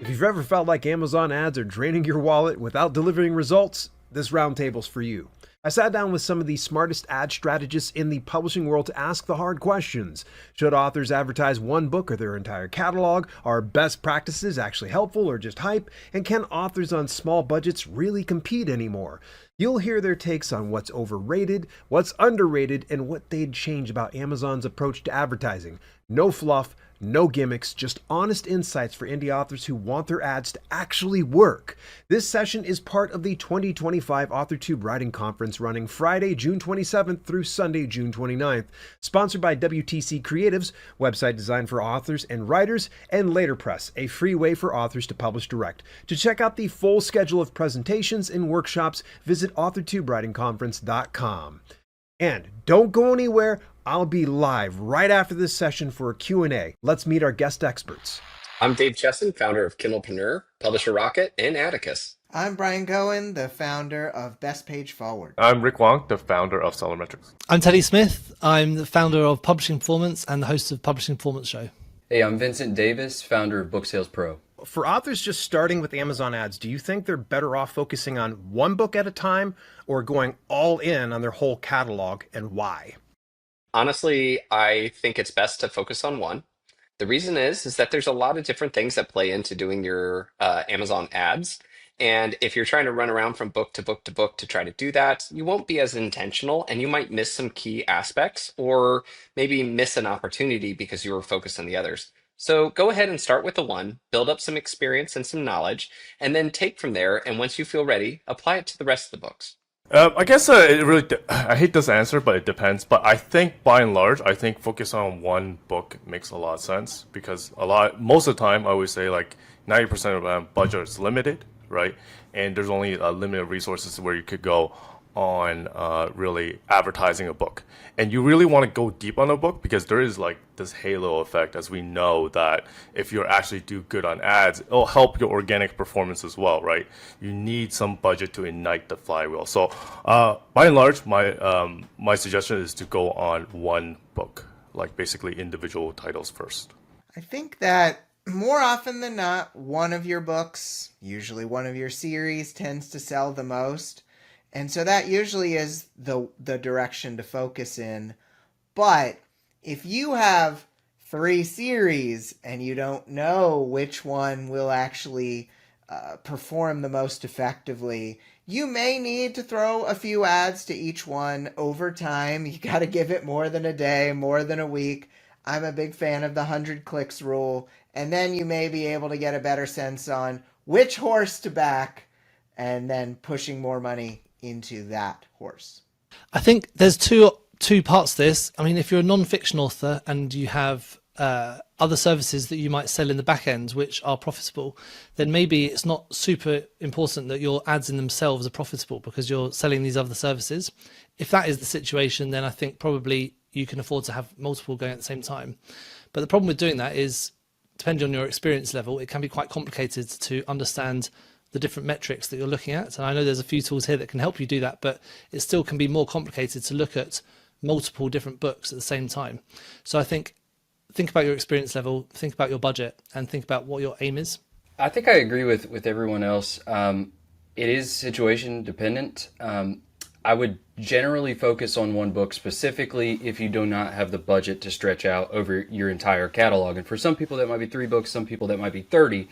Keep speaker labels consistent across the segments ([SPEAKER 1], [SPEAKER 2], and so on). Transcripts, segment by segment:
[SPEAKER 1] If you've ever felt like Amazon ads are draining your wallet without delivering results, this roundtable's for you. I sat down with some of the smartest ad strategists in the publishing world to ask the hard questions. Should authors advertise one book or their entire catalog? Are best practices actually helpful or just hype? And can authors on small budgets really compete anymore? You'll hear their takes on what's overrated, what's underrated, and what they'd change about Amazon's approach to advertising. No fluff, no gimmicks, just honest insights for indie authors who want their ads to actually work. This session is part of the 2025 AuthorTube Writing Conference running Friday, June 27th through Sunday, June 29th. Sponsored by WTC Creatives, website designed for authors and writers, and Letterpress, a free way for authors to publish direct. To check out the full schedule of presentations and workshops, visit authortubewritingconference.com. And don't go anywhere. I'll be live right after this session for a Q&A. Let's meet our guest experts.
[SPEAKER 2] I'm Dave Chesson, founder of Kindlepreneur, Publisher Rocket, and Atticus.
[SPEAKER 3] I'm Brian Cohen, the founder of Best Page Forward.
[SPEAKER 4] I'm Rick Wong, the founder of Sellermetrics.
[SPEAKER 5] I'm Teddy Smith. I'm the founder of Publishing Performance and the host of Publishing Performance Show.
[SPEAKER 6] Hey, I'm Vincent Davis, founder of Book Sales Pro.
[SPEAKER 1] For authors just starting with Amazon ads, do you think they're better off focusing on one book at a time or going all in on their whole catalog, and why?
[SPEAKER 2] Honestly, I think it's best to focus on one. The reason is that there's a lot of different things that play into doing your Amazon ads. And if you're trying to run around from book to book to book to try to do that, you won't be as intentional and you might miss some key aspects or maybe miss an opportunity because you were focused on the others. So go ahead and start with the one, build up some experience and some knowledge, and then take from there. And once you feel ready, apply it to the rest of the books.
[SPEAKER 4] I guess it really, I hate this answer, but it depends. But I think by and large, I think focus on one book makes a lot of sense because most of the time, I always say like 90% of the budget is limited, right? And there's only a limited resources where you could go on really advertising a book. And you really want to go deep on a book because there is like this halo effect, as we know, that if you actually do good on ads, it'll help your organic performance as well, right? You need some budget to ignite the flywheel. So by and large, my suggestion is to go on one book, like basically individual titles first.
[SPEAKER 3] I think that more often than not, one of your books, usually one of your series, tends to sell the most. And so that usually is the direction to focus in. But if you have 3 series and you don't know which one will actually perform the most effectively, you may need to throw a few ads to each one over time. You got to give it more than a day, more than a week. I'm a big fan of the 100 clicks rule. And then you may be able to get a better sense on which horse to back and then pushing more money into that horse.
[SPEAKER 5] I think there's two parts to this. I mean, if you're a non-fiction author and you have other services that you might sell in the back end which are profitable, then maybe it's not super important that your ads in themselves are profitable because you're selling these other services. If that is the situation, then I think probably you can afford to have multiple going at the same time. But the problem with doing that is, depending on your experience level, it can be quite complicated to understand the different metrics that you're looking at. And I know there's a few tools here that can help you do that, but it still can be more complicated to look at multiple different books at the same time. So I think about your experience level, think about your budget, and think about what your aim is.
[SPEAKER 6] I think I agree with everyone else. It is situation dependent. I would generally focus on one book specifically if you do not have the budget to stretch out over your entire catalog. And for some people that might be 3 books, some people that might be 30.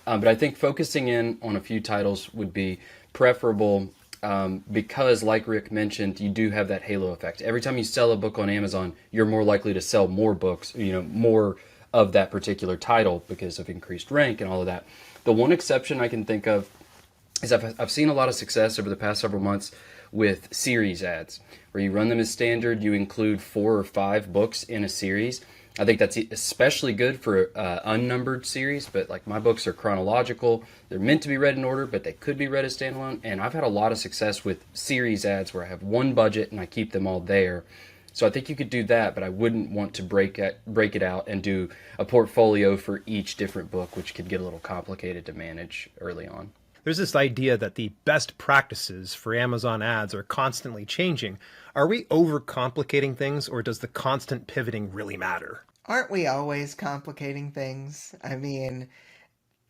[SPEAKER 6] But I think focusing in on a few titles would be preferable because, like Rick mentioned, you do have that halo effect. Every time you sell a book on Amazon, you're more likely to sell more books, more of that particular title because of increased rank and all of that. The one exception I can think of is I've seen a lot of success over the past several months with series ads, where you run them as standard, you include 4 or 5 books in a series. I think that's especially good for unnumbered series, but like my books are chronological. They're meant to be read in order, but they could be read as standalone. And I've had a lot of success with series ads where I have one budget and I keep them all there. So I think you could do that, but I wouldn't want to break it out and do a portfolio for each different book, which could get a little complicated to manage early on.
[SPEAKER 1] There's this idea that the best practices for Amazon ads are constantly changing. Are we overcomplicating things, or does the constant pivoting really matter?
[SPEAKER 3] Aren't we always complicating things? I mean,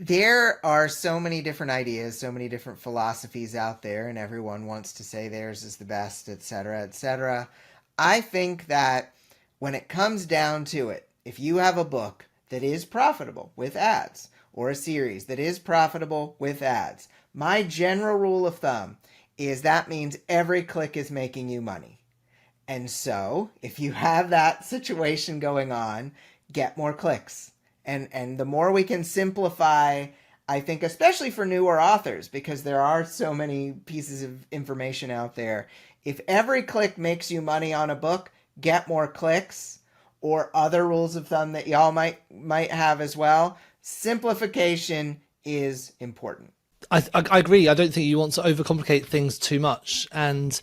[SPEAKER 3] There are so many different ideas, so many different philosophies out there, and everyone wants to say theirs is the best, etc., etc. I think that when it comes down to it, if you have a book that is profitable with ads, or a series that is profitable with ads, my general rule of thumb is that means every click is making you money. And so, if you have that situation going on, get more clicks. And the more we can simplify, I think, especially for newer authors, because there are so many pieces of information out there. If every click makes you money on a book, get more clicks, or other rules of thumb that y'all might have as well. Simplification is important.
[SPEAKER 5] I agree. I don't think you want to overcomplicate things too much, and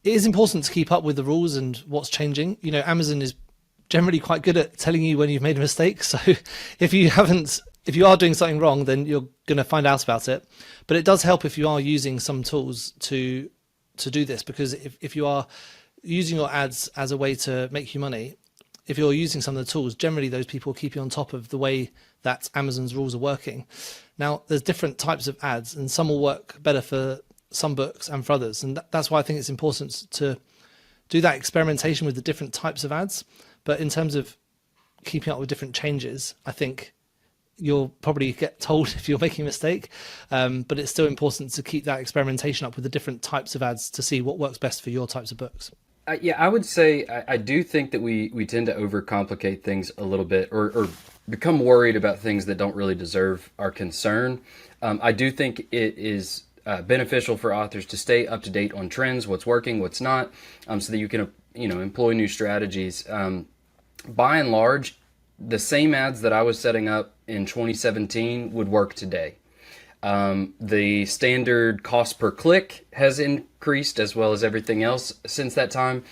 [SPEAKER 5] it is important to keep up with the rules and what's changing. You know, Amazon is generally quite good at telling you when you've made a mistake. So if you are doing something wrong, then you're going to find out about it. But it does help if you are using some tools to do this, because if you are using your ads as a way to make you money, if you're using some of the tools, generally those people keep you on top of the way that Amazon's rules are working. Now, there's different types of ads, and some will work better for some books and for others. And that's why I think it's important to do that experimentation with the different types of ads. But in terms of keeping up with different changes, I think you'll probably get told if you're making a mistake. But it's still important to keep that experimentation up with the different types of ads to see what works best for your types of books.
[SPEAKER 6] Yeah, I would say I do think that we tend to overcomplicate things a little bit, or become worried about things that don't really deserve our concern. I do think it is beneficial for authors to stay up to date on trends, what's working, what's not, so that you can employ new strategies. By and large, the same ads that I was setting up in 2017 would work today. The standard cost per click has increased, as well as everything else since that time.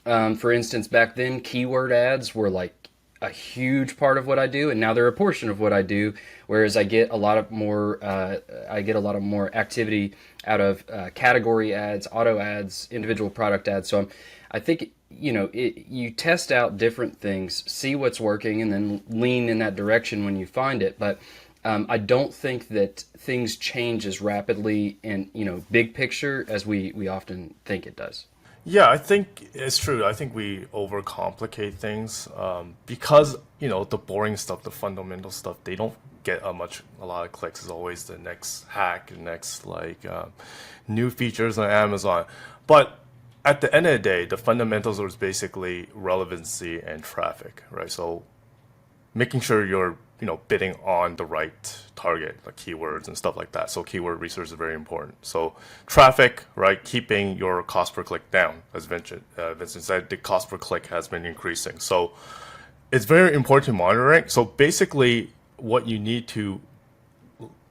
[SPEAKER 6] For instance, back then, keyword ads were like a huge part of what I do, and now they're a portion of what I do. Whereas I get a lot of more activity out of category ads, auto ads, individual product ads. So I think you test out different things, see what's working, and then lean in that direction when you find it. But I don't think that things change as rapidly and big picture as we often think it does.
[SPEAKER 4] Yeah, I think it's true. I think we overcomplicate things because the boring stuff, the fundamental stuff, they don't get a lot of clicks. It's always the next hack, the next new features on Amazon. But at the end of the day, the fundamentals are basically relevancy and traffic, right? So making sure you're bidding on the right target, like keywords and stuff like that. So keyword research is very important. So traffic, right? Keeping your cost per click down, as Vincent said, the cost per click has been increasing. So it's very important to monitor it. So basically, what you need to,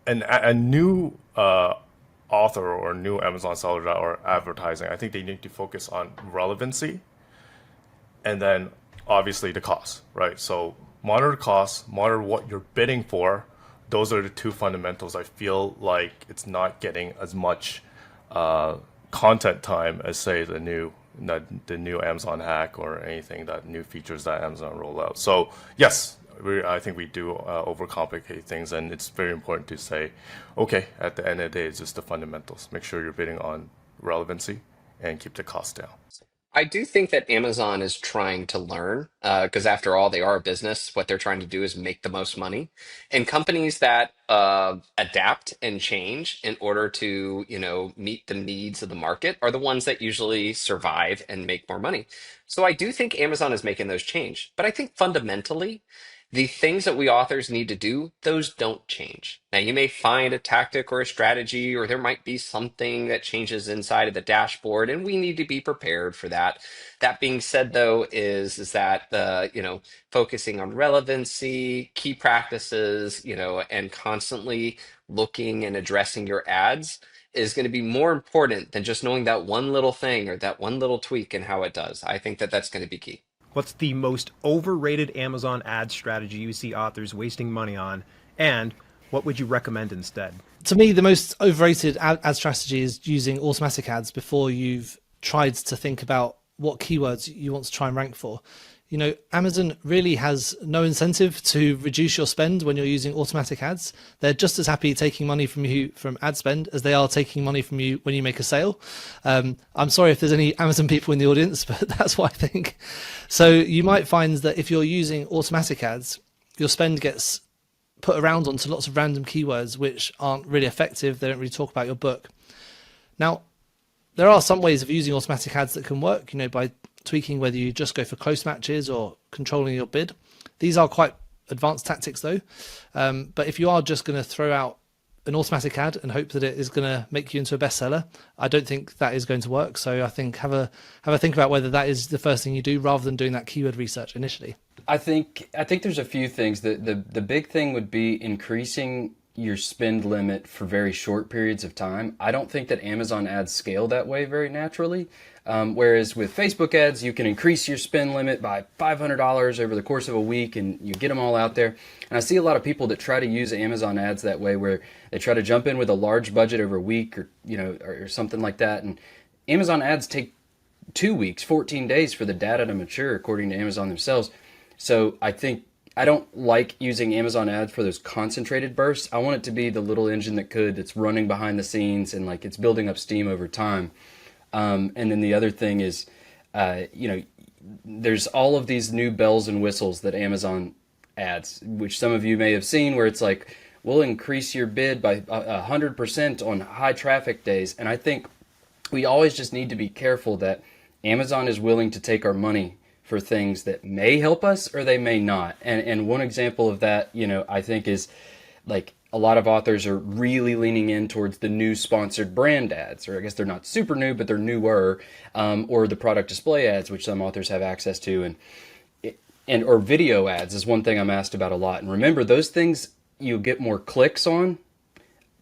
[SPEAKER 4] a new author or new Amazon seller that are advertising, I think they need to focus on relevancy, and then obviously the cost, right? So monitor costs, monitor what you're bidding for. Those are the two fundamentals. I feel like it's not getting as much content time as, say, the new Amazon hack or anything, that new features that Amazon roll out. So yes, I think we do overcomplicate things, and it's very important to say, okay, at the end of the day, it's just the fundamentals. Make sure you're bidding on relevancy and keep the cost down.
[SPEAKER 2] I do think that Amazon is trying to learn, because after all, they are a business. What they're trying to do is make the most money. And companies that adapt and change in order to, meet the needs of the market are the ones that usually survive and make more money. So I do think Amazon is making those change. But I think fundamentally, the things that we authors need to do, those don't change. Now, you may find a tactic or a strategy, or there might be something that changes inside of the dashboard, and we need to be prepared for that. That being said, though, is that focusing on relevancy, key practices, and constantly looking and addressing your ads is going to be more important than just knowing that one little thing or that one little tweak and how it does. I think that that's going to be key.
[SPEAKER 1] What's the most overrated Amazon ad strategy you see authors wasting money on? And what would you recommend instead?
[SPEAKER 5] To me, the most overrated ad strategy is using automatic ads before you've tried to think about what keywords you want to try and rank for. Amazon really has no incentive to reduce your spend when you're using automatic ads. They're just as happy taking money from you from ad spend as they are taking money from you when you make a sale. I'm sorry if there's any Amazon people in the audience, but that's what I think. So you might find that if you're using automatic ads, your spend gets put around onto lots of random keywords which aren't really effective. They don't really talk about your book. Now, there are some ways of using automatic ads that can work, by tweaking whether you just go for close matches or controlling your bid. These are quite advanced tactics though. But if you are just going to throw out an automatic ad and hope that it is going to make you into a bestseller, I don't think that is going to work. So I think have a think about whether that is the first thing you do rather than doing that keyword research initially.
[SPEAKER 6] I think there's a few things. The big thing would be increasing your spend limit for very short periods of time. I don't think that Amazon ads scale that way very naturally. Whereas with Facebook ads, you can increase your spend limit by $500 over the course of a week and you get them all out there. And I see a lot of people that try to use Amazon ads that way, where they try to jump in with a large budget over a week or something like that. And Amazon ads take 2 weeks, 14 days for the data to mature, according to Amazon themselves. So I don't like using Amazon ads for those concentrated bursts. I want it to be the little engine that's running behind the scenes and like it's building up steam over time. And then the other thing is, there's all of these new bells and whistles that Amazon adds, which some of you may have seen, where it's like, we'll increase your bid by 100% on high traffic days. And I think we always just need to be careful that Amazon is willing to take our money for things that may help us or they may not. And one example of that, I think is like a lot of authors are really leaning in towards the new sponsored brand ads, or I guess they're not super new, but they're newer, or the product display ads, which some authors have access to, or video ads is one thing I'm asked about a lot. And remember, those things you get more clicks on,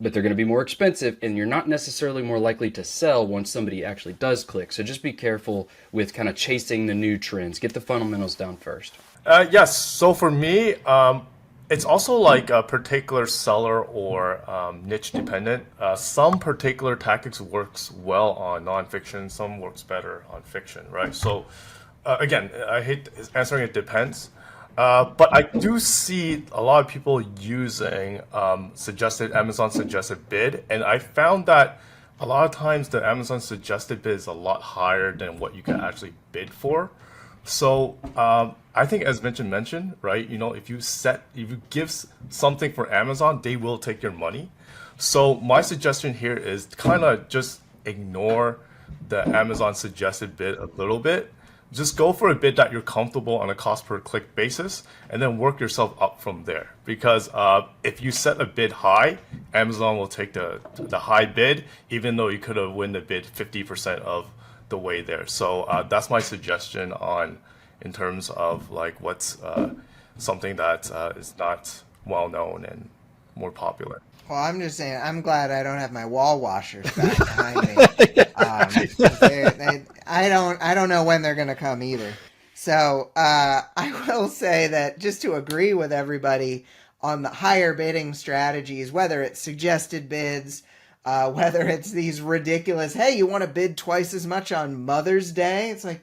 [SPEAKER 6] but they're going to be more expensive, and you're not necessarily more likely to sell once somebody actually does click. So just be careful with kind of chasing the new trends. Get the fundamentals down first.
[SPEAKER 4] Yes. So for me, it's also like a particular seller or niche dependent. Some particular tactics works well on nonfiction. Some works better on fiction, right? So again, I hate answering it depends. But I do see a lot of people using Amazon suggested bid, and I found that a lot of times the Amazon suggested bid is a lot higher than what you can actually bid for. So I think, as Vincent mentioned, right? If you give something for Amazon, they will take your money. So my suggestion here is kind of just ignore the Amazon suggested bid a little bit. Just go for a bid that you're comfortable on a cost per click basis, and then work yourself up from there. Because if you set a bid high, Amazon will take the high bid, even though you could have won the bid 50% of the way there. So that's my suggestion in terms of like what's something that is not well known and more popular.
[SPEAKER 3] Well, I'm just saying, I'm glad I don't have my wall washers back behind me. I don't know when they're going to come either. So I will say that just to agree with everybody on the higher bidding strategies, whether it's suggested bids, whether it's these ridiculous, hey, you want to bid twice as much on Mother's Day? It's like,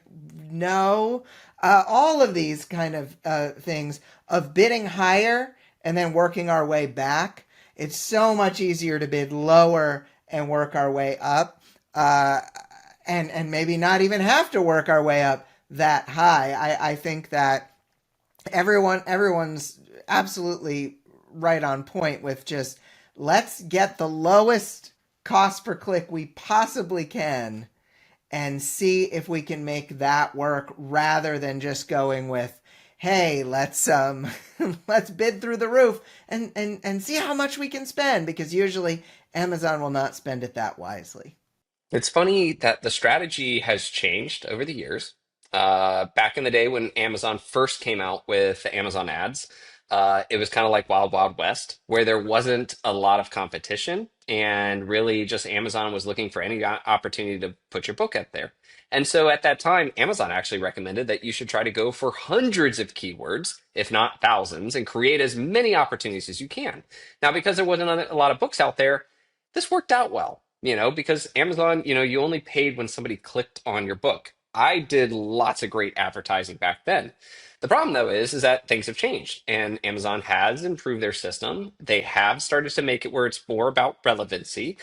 [SPEAKER 3] no. All of these kind of things of bidding higher and then working our way back. It's so much easier to bid lower and work our way up, and maybe not even have to work our way up that high. I think that everyone's absolutely right on point with just let's get the lowest cost per click we possibly can and see if we can make that work, rather than just going with, hey, let's bid through the roof and see how much we can spend, because usually Amazon will not spend it that wisely.
[SPEAKER 2] It's funny that the strategy has changed over the years. Back in the day when Amazon first came out with Amazon ads, it was kind of like Wild Wild West, where there wasn't a lot of competition, and really just Amazon was looking for any opportunity to put your book out there. And so at that time, Amazon actually recommended that you should try to go for hundreds of keywords, if not thousands, and create as many opportunities as you can. Now, because there wasn't a lot of books out there, this worked out well, because Amazon, you only paid when somebody clicked on your book. I did lots of great advertising back then. The problem though is that things have changed and Amazon has improved their system. They have started to make it where it's more about relevancy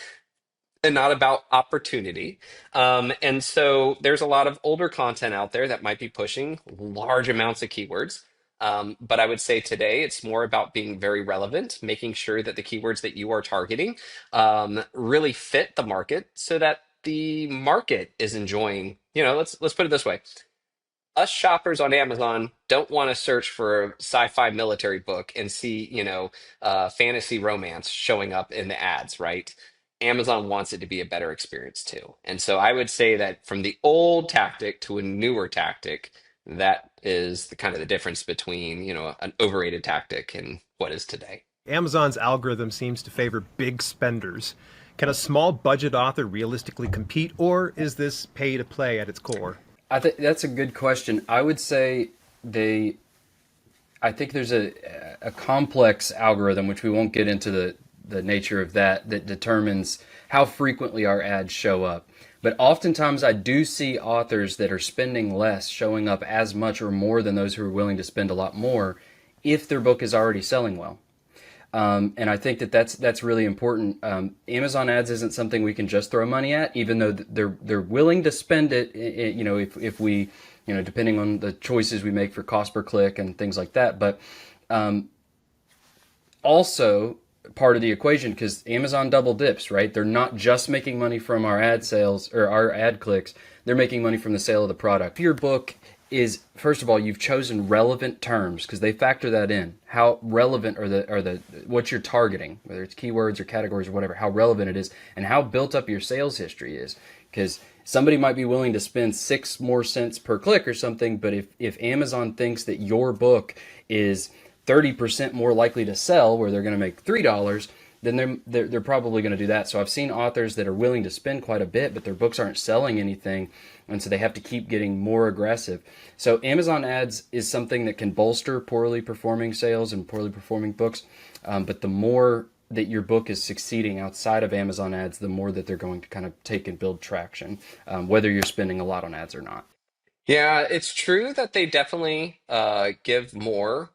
[SPEAKER 2] and not about opportunity. And so there's a lot of older content out there that might be pushing large amounts of keywords. But I would say today it's more about being very relevant, making sure that the keywords that you are targeting really fit the market so that the market is enjoying, let's put it this way. Us shoppers on Amazon don't want to search for a sci-fi military book and see, fantasy romance showing up in the ads, right? Amazon wants it to be a better experience too. And so I would say that from the old tactic to a newer tactic, that is the kind of the difference between, an overrated tactic and what is today.
[SPEAKER 1] Amazon's algorithm seems to favor big spenders. Can a small budget author realistically compete, or is this pay to play at its core?
[SPEAKER 6] I think that's a good question. I would say I think there's a complex algorithm, which we won't get into the nature of that determines how frequently our ads show up. But oftentimes I do see authors that are spending less showing up as much or more than those who are willing to spend a lot more if their book is already selling well. And I think that's really important. Amazon ads isn't something we can just throw money at, even though they're willing to spend it. If we, depending on the choices we make for cost per click and things like that. But also part of the equation, because Amazon double dips, right? They're not just making money from our ad sales or our ad clicks. They're making money from the sale of the product. If your book is, first of all, you've chosen relevant terms because they factor that in. How relevant are the what you're targeting, whether it's keywords or categories or whatever, how relevant it is, and how built up your sales history is. Because somebody might be willing to spend 6 more cents per click or something, but if Amazon thinks that your book is 30% more likely to sell, where they're going to make $3, then they're probably going to do that. So I've seen authors that are willing to spend quite a bit, but their books aren't selling anything, and so they have to keep getting more aggressive. So Amazon ads is something that can bolster poorly performing sales and poorly performing books, but the more that your book is succeeding outside of Amazon ads, the more that they're going to kind of take and build traction, whether you're spending a lot on ads or not.
[SPEAKER 2] Yeah, it's true that they definitely give more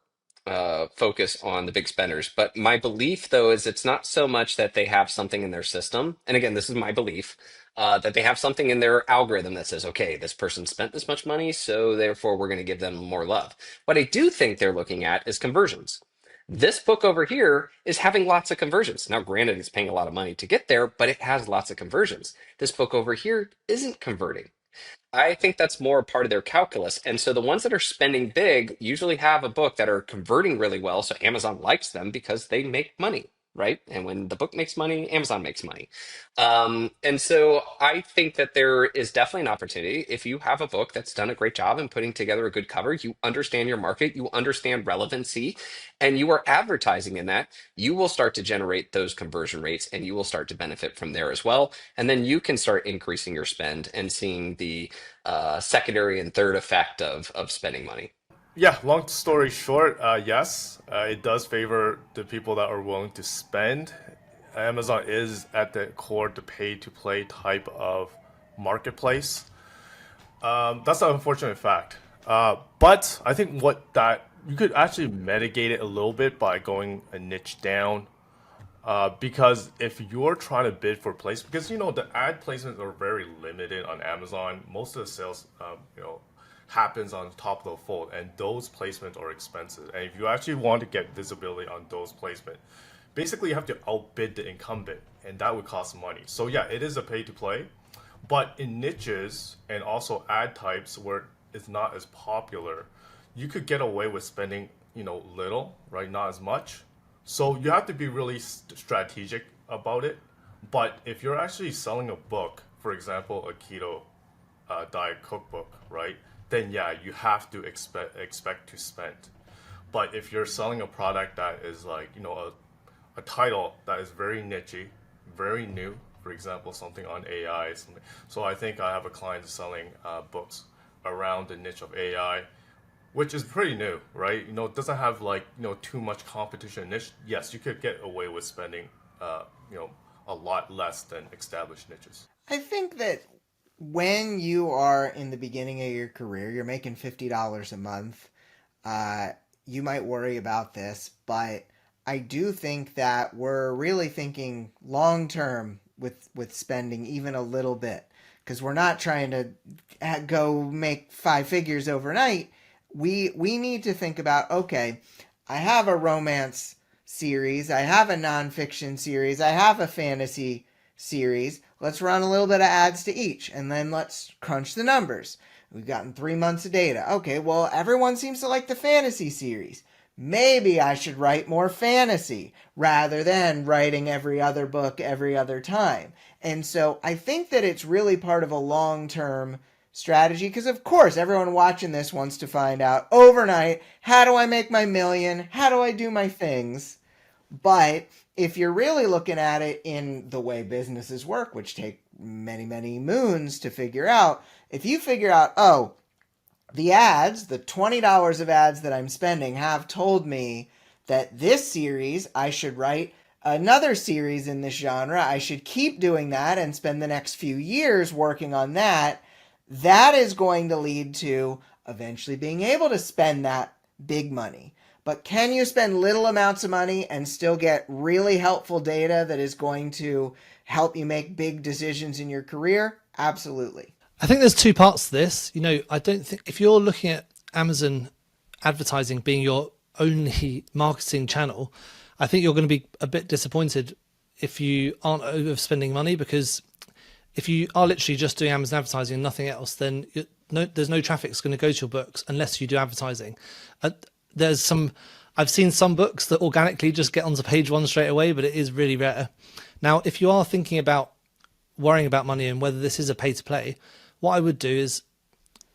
[SPEAKER 2] focus on the big spenders. But my belief, though, is it's not so much that they have something in their system. And again, this is my belief that they have something in their algorithm that says, okay, this person spent this much money, so therefore we're going to give them more love. What I do think they're looking at is conversions. This book over here is having lots of conversions. Now, granted, it's paying a lot of money to get there, but it has lots of conversions. This book over here isn't converting. I think that's more a part of their calculus. And so the ones that are spending big usually have a book that are converting really well. So Amazon likes them because they make money, right? And when the book makes money, Amazon makes money. And so I think that there is definitely an opportunity. If you have a book that's done a great job in putting together a good cover, you understand your market, you understand relevancy, and you are advertising in that, you will start to generate those conversion rates and you will start to benefit from there as well. And then you can start increasing your spend and seeing the secondary and third effect of spending money.
[SPEAKER 4] Yeah, long story short, yes, it does favor the people that are willing to spend. Amazon is at the core the pay-to-play type of marketplace. That's an unfortunate fact. But I think you could actually mitigate it a little bit by going a niche down. Because if you're trying to bid for place, because the ad placements are very limited on Amazon. Most of the sales, happens on top of the fold, and those placements are expensive. And if you actually want to get visibility on those placements, basically you have to outbid the incumbent, and that would cost money. So yeah, it is a pay to play, but in niches and also ad types where it's not as popular, you could get away with spending little, right? Not as much. So you have to be really strategic about it. But if you're actually selling a book, for example, a keto diet cookbook, right? Then yeah, you have to expect to spend. But if you're selling a product that is like a title that is very nichey, very new, for example, something on AI, something. So I think I have a client selling books around the niche of AI, which is pretty new, right? It doesn't have too much competition niche. Yes, you could get away with spending a lot less than established niches.
[SPEAKER 3] I think that when you are in the beginning of your career, you're making $50 a month. You might worry about this, but I do think that we're really thinking long term with spending even a little bit, because we're not trying to go make 5 figures overnight. We need to think about, okay, I have a romance series, I have a nonfiction series, I have a fantasy series. Let's run a little bit of ads to each, and then let's crunch the numbers. We've gotten 3 months of data. Okay, well, everyone seems to like the fantasy series. Maybe I should write more fantasy rather than writing every other book every other time. And so I think that it's really part of a long-term strategy, because of course everyone watching this wants to find out overnight, how do I make my million? How do I do my things? But if you're really looking at it in the way businesses work, which take many, many moons to figure out, if you figure out, oh, the ads, the $20 of ads that I'm spending have told me that this series, I should write another series in this genre. I should keep doing that and spend the next few years working on that. That is going to lead to eventually being able to spend that big money. But can you spend little amounts of money and still get really helpful data that is going to help you make big decisions in your career? Absolutely.
[SPEAKER 5] I think there's two parts to this. I don't think if you're looking at Amazon advertising being your only marketing channel, I think you're going to be a bit disappointed if you aren't overspending money, because if you are literally just doing Amazon advertising and nothing else, then there's no traffic that's going to go to your books unless you do advertising. I've seen some books that organically just get onto page 1 straight away, but it is really rare. Now, if you are thinking about worrying about money and whether this is a pay to play, what I would do is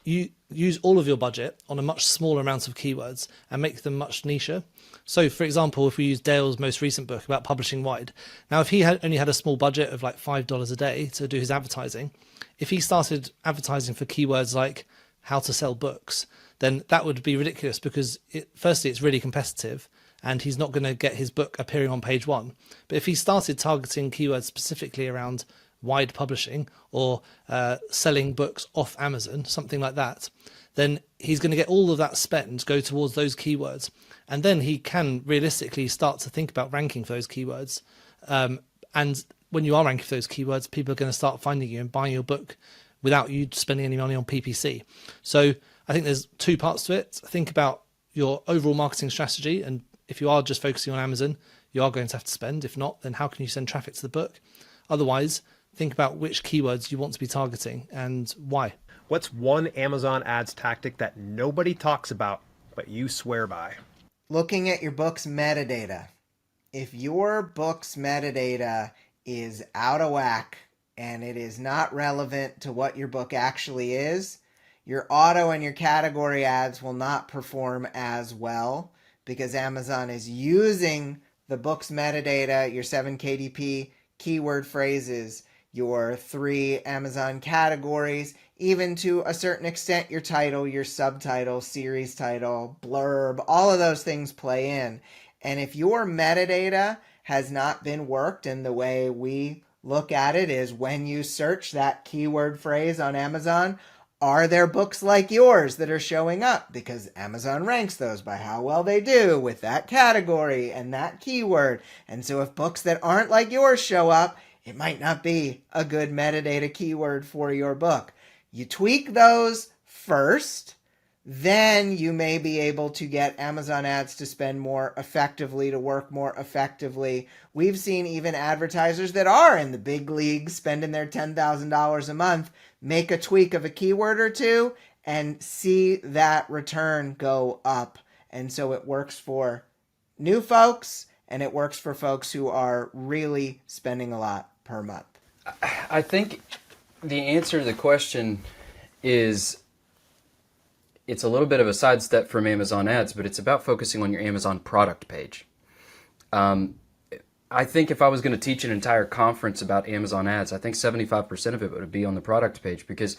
[SPEAKER 5] you use all of your budget on a much smaller amount of keywords and make them much nicher. So, for example, if we use Dale's most recent book about publishing wide, now if he only had a small budget of like $5 a day to do his advertising, if he started advertising for keywords like how to sell books, then that would be ridiculous, because firstly, it's really competitive and he's not going to get his book appearing on page 1. But if he started targeting keywords specifically around wide publishing or selling books off Amazon, something like that, then he's going to get all of that spend go towards those keywords. And then he can realistically start to think about ranking for those keywords. And when you are ranking for those keywords, people are going to start finding you and buying your book without you spending any money on PPC. So I think there's two parts to it. Think about your overall marketing strategy. And if you are just focusing on Amazon, you are going to have to spend. If not, then how can you send traffic to the book? Otherwise, think about which keywords you want to be targeting and why.
[SPEAKER 1] What's one Amazon ads tactic that nobody talks about, but you swear by?
[SPEAKER 3] Looking at your book's metadata. If your book's metadata is out of whack and it is not relevant to what your book actually is, your auto and your category ads will not perform as well, because Amazon is using the book's metadata, your 7 KDP keyword phrases, your 3 Amazon categories, even to a certain extent your title, your subtitle, series title, blurb, all of those things play in. And if your metadata has not been worked, and the way we look at it is when you search that keyword phrase on Amazon, are there books like yours that are showing up? Because Amazon ranks those by how well they do with that category and that keyword. And so if books that aren't like yours show up, it might not be a good metadata keyword for your book. You tweak those first, then you may be able to get Amazon ads to spend more effectively, to work more effectively. We've seen even advertisers that are in the big leagues spending their $10,000 a month make a tweak of a keyword or two and see that return go up. And so it works for new folks and it works for folks who are really spending a lot per month.
[SPEAKER 6] I think the answer to the question is, it's a little bit of a sidestep from Amazon ads, but it's about focusing on your Amazon product page. I think if I was going to teach an entire conference about Amazon ads, I think 75% of it would be on the product page, because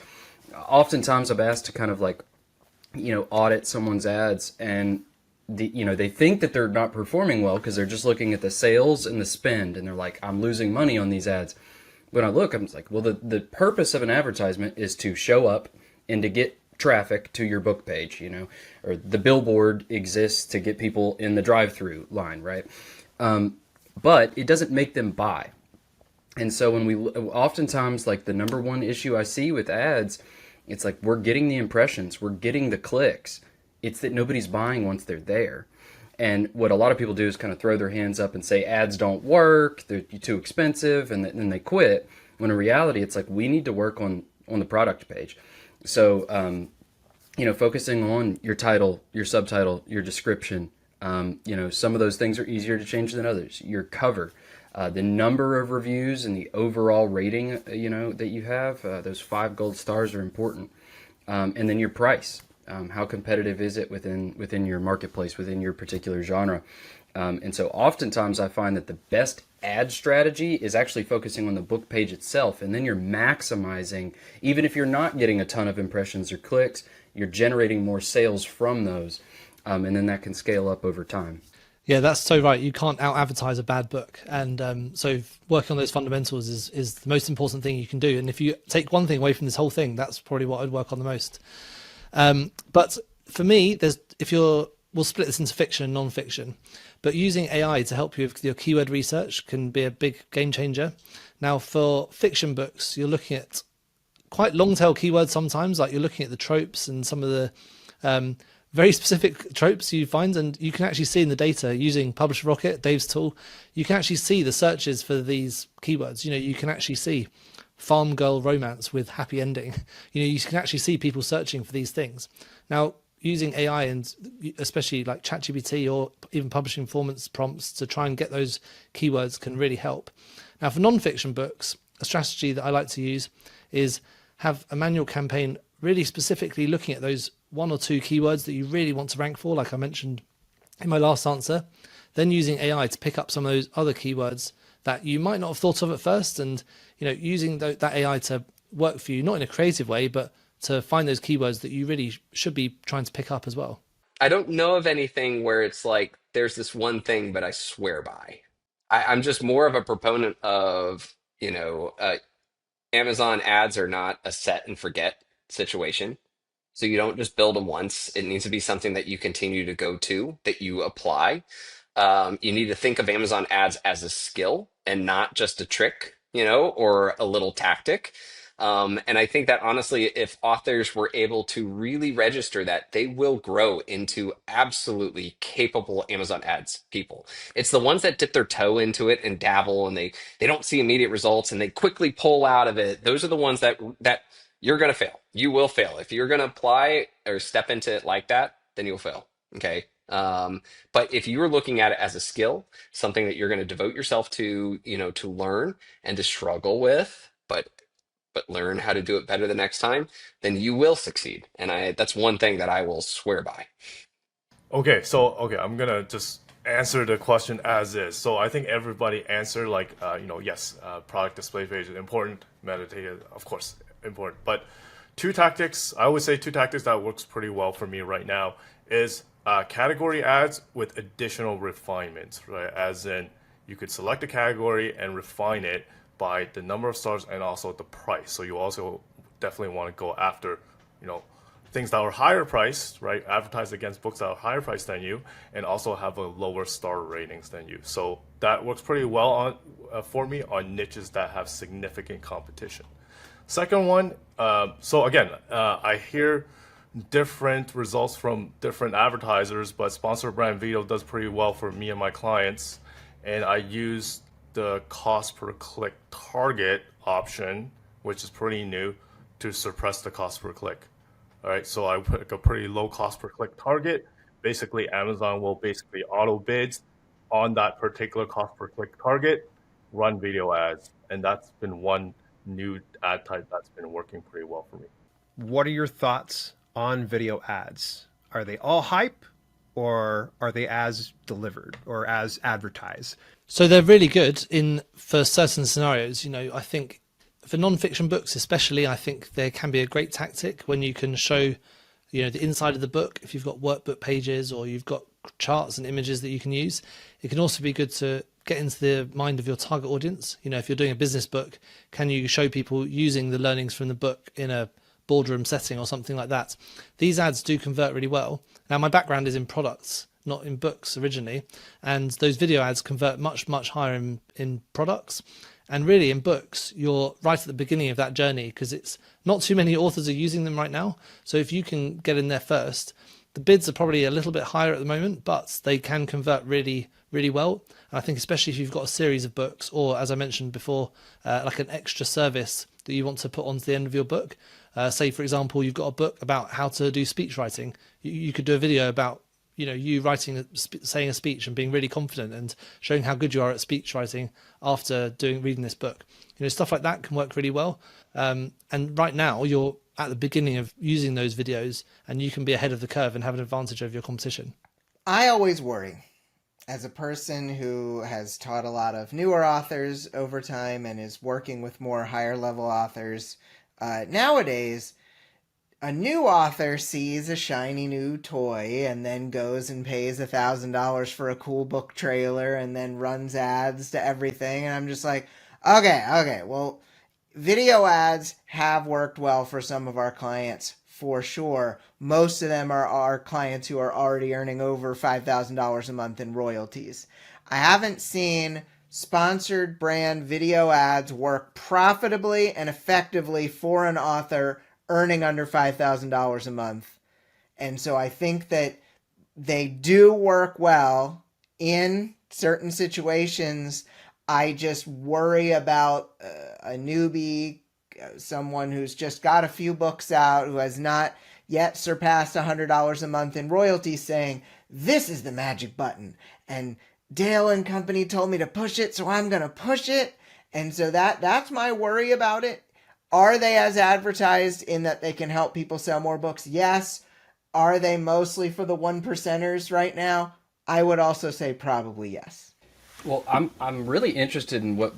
[SPEAKER 6] oftentimes I'm asked to kind of like, audit someone's ads, and they think that they're not performing well because they're just looking at the sales and the spend, and they're like, I'm losing money on these ads. when I look, I'm just like, well, the purpose of an advertisement is to show up and to get traffic to your book page, or the billboard exists to get people in the drive-through line, right? But it doesn't make them buy. And so when we oftentimes, like, the number one issue I see with ads, it's like we're getting the impressions, we're getting the clicks. It's that nobody's buying once they're there. And what a lot of people do is kind of throw their hands up and say ads don't work, they're too expensive, and then they quit. When in reality, it's like we need to work on the product page. So, focusing on your title, your subtitle, your description, some of those things are easier to change than others. Your cover, the number of reviews and the overall rating, that you have, those 5 gold stars are important. And then your price. How competitive is it within your marketplace, within your particular genre? And so oftentimes I find that the best ad strategy is actually focusing on the book page itself, and then you're maximizing, even if you're not getting a ton of impressions or clicks, you're generating more sales from those, and then that can scale up over time.
[SPEAKER 5] Yeah, that's so right. You can't out-advertise a bad book. And so working on those fundamentals is the most important thing you can do. And if you take one thing away from this whole thing, that's probably what I'd work on the most. But for me, we'll split this into fiction and non-fiction, but using AI to help you with your keyword research can be a big game changer. Now, for fiction books, you're looking at quite long tail keywords sometimes, like you're looking at the tropes and some of the very specific tropes you find, and you can actually see in the data using Publisher Rocket, Dave's tool, you can actually see the searches for these keywords. You can actually see farm girl romance with happy ending. You can actually see people searching for these things. Now, using AI and especially like ChatGPT or even publishing performance prompts to try and get those keywords can really help. Now, for non-fiction books, a strategy that I like to use is have a manual campaign really specifically looking at those 1 or 2 keywords that you really want to rank for, like I mentioned in my last answer, then using AI to pick up some of those other keywords that you might not have thought of at first, and using that AI to work for you, not in a creative way, but to find those keywords that you really should be trying to pick up as well.
[SPEAKER 2] I don't know of anything where it's like there's this one thing, but I swear by. I'm just more of a proponent of, Amazon ads are not a set and forget situation. So you don't just build them once. It needs to be something that you continue to go to, that you apply. You need to think of Amazon ads as a skill and not just a trick, or a little tactic. And I think that honestly, if authors were able to really register that, they will grow into absolutely capable Amazon ads people. It's the ones that dip their toe into it and dabble, and they don't see immediate results and they quickly pull out of it. Those are the ones that you're going to fail. You will fail. If you're going to apply or step into it like that, then you'll fail. Okay. But if you're looking at it as a skill, something that you're going to devote yourself to, to learn and to struggle with, but learn how to do it better the next time, then you will succeed. And that's one thing that I will swear by.
[SPEAKER 4] Okay, I'm gonna just answer the question as is. So I think everybody answered yes, product display page is important, metadata, of course, important. But I would say two tactics that works pretty well for me right now is category ads with additional refinements, right? As in, you could select a category and refine it by the number of stars and also the price. So you also definitely want to go after, things that are higher priced, right? Advertise against books that are higher priced than you, and also have a lower star ratings than you. So that works pretty well for me on niches that have significant competition. Second one, I hear different results from different advertisers, but sponsor brand video does pretty well for me and my clients. And I use the cost per click target option, which is pretty new, to suppress the cost per click. All right, so I put a pretty low cost per click target. Basically, Amazon will auto bids on that particular cost per click target, run video ads. And that's been one new ad type that's been working pretty well for me.
[SPEAKER 1] What are your thoughts on video ads? Are they all hype, or are they as delivered or as advertised?
[SPEAKER 5] So they're really good for certain scenarios. I think for non-fiction books especially, I think there can be a great tactic when you can show, the inside of the book. If you've got workbook pages or you've got charts and images that you can use, it can also be good to get into the mind of your target audience. You know, if you're doing a business book, can you show people using the learnings from the book in a boardroom setting or something like that? These ads do convert really well. Now, my background is in products, not in books originally, and those video ads convert much, much higher in products. And really in books, you're right at the beginning of that journey, because it's not too many authors are using them right now. So if you can get in there first, the bids are probably a little bit higher at the moment, but they can convert really, really well. And I think especially if you've got a series of books, or as I mentioned before, like an extra service that you want to put onto the end of your book. Say, for example, you've got a book about how to do speech writing. You could do a video about, you know, you writing, saying a speech and being really confident and showing how good you are at speech writing after reading this book. You know, stuff like that can work really well. And right now you're at the beginning of using those videos, and you can be ahead of the curve and have an advantage over your competition.
[SPEAKER 3] I always worry, as a person who has taught a lot of newer authors over time and is working with more higher level authors, nowadays, a new author sees a shiny new toy and then goes and pays $1,000 for a cool book trailer and then runs ads to everything. And I'm just like, okay, well, video ads have worked well for some of our clients, for sure. Most of them are our clients who are already earning over $5,000 a month in royalties. I haven't seen sponsored brand video ads work profitably and effectively for an author earning under $5,000 a month. And so I think that they do work well in certain situations. I just worry about a newbie, someone who's just got a few books out, who has not yet surpassed $100 a month in royalties, saying, this is the magic button, and Dale and company told me to push it, so I'm going to push it. And so that's my worry about it. Are they as advertised in that they can help people sell more books? Yes. Are they mostly for the one percenters right now? I would also say probably yes.
[SPEAKER 6] Well, I'm really interested in what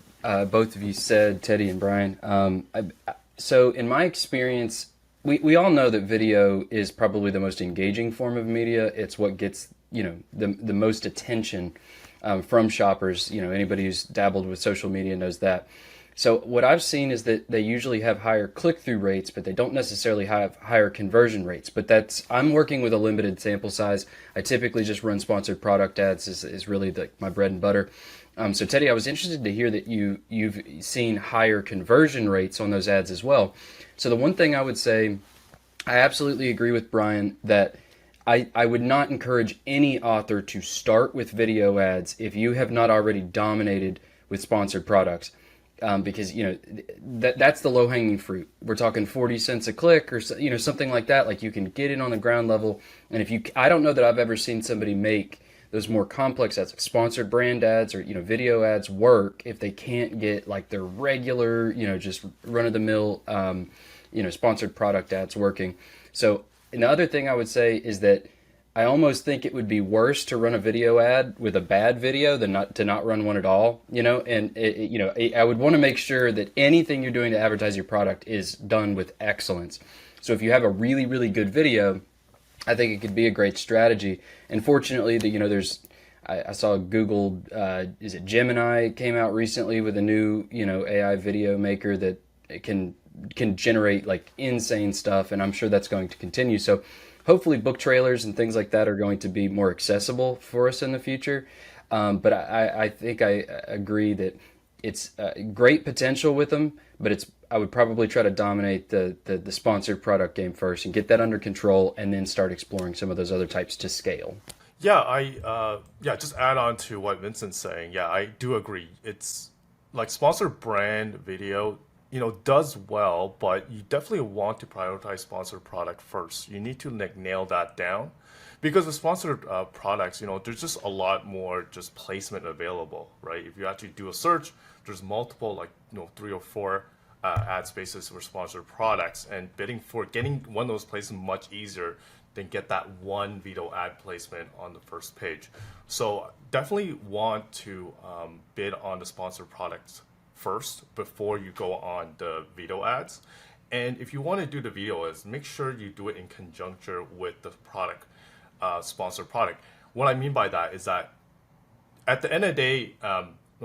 [SPEAKER 6] both of you said, Teddy and Brian. So in my experience, we all know that video is probably the most engaging form of media. It's what gets, you know, the most attention from shoppers. You know, anybody who's dabbled with social media knows that. So what I've seen is that they usually have higher click-through rates, but they don't necessarily have higher conversion rates. But I'm working with a limited sample size. I typically just run sponsored product ads is really my bread and butter. So Teddy, I was interested to hear that you've seen higher conversion rates on those ads as well. So the one thing I would say, I absolutely agree with Brian that I would not encourage any author to start with video ads if you have not already dominated with sponsored products. Because, you know, that's the low-hanging fruit. We're talking 40 cents a click or, you know, something like that. Like, you can get in on the ground level. And I don't know that I've ever seen somebody make those more complex ads, sponsored brand ads or, you know, video ads work if they can't get like their regular, you know, just run-of-the-mill, you know, sponsored product ads working. So, and the other thing I would say is that I almost think it would be worse to run a video ad with a bad video than not run one at all, you know, and I would want to make sure that anything you're doing to advertise your product is done with excellence. So if you have a really, really good video, I think it could be a great strategy. And fortunately, I saw Google, is it Gemini, came out recently with a new, you know, AI video maker that can generate like insane stuff, and I'm sure that's going to continue. So hopefully book trailers and things like that are going to be more accessible for us in the future. But I think I agree that it's great potential with them, but I would probably try to dominate the sponsored product game first and get that under control, and then start exploring some of those other types to scale.
[SPEAKER 4] Yeah, just add on to what Vincent's saying. Yeah, I do agree. It's like sponsored brand video, you know, does well, but you definitely want to prioritize sponsored product first. You need to like nail that down, because the sponsored products, you know, there's just a lot more just placement available, right? If you actually do a search, there's multiple, like, you know, 3 or 4 ad spaces for sponsored products, and getting one of those places much easier than get that one video ad placement on the first page. So definitely want to bid on the sponsored products first before you go on the video ads. And if you want to do the video ads, make sure you do it in conjunction with the product, sponsored product. What I mean by that is that at the end of the day,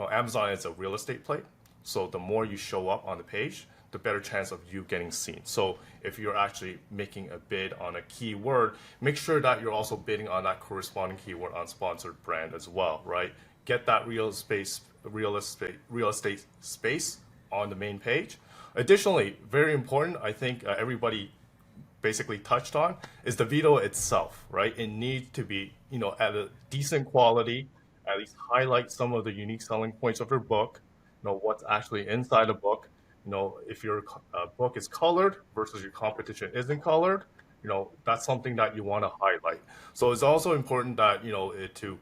[SPEAKER 4] Amazon is a real estate play. So the more you show up on the page, the better chance of you getting seen. So if you're actually making a bid on a keyword, make sure that you're also bidding on that corresponding keyword on sponsored brand as well, right? Get that real estate space on the main page. Additionally, very important, I think everybody basically touched on is the video itself, right? It needs to be, at a decent quality, at least highlight some of the unique selling points of your book, what's actually inside a book. If your book is colored versus your competition isn't colored, that's something that you want to highlight. So it's also important that, to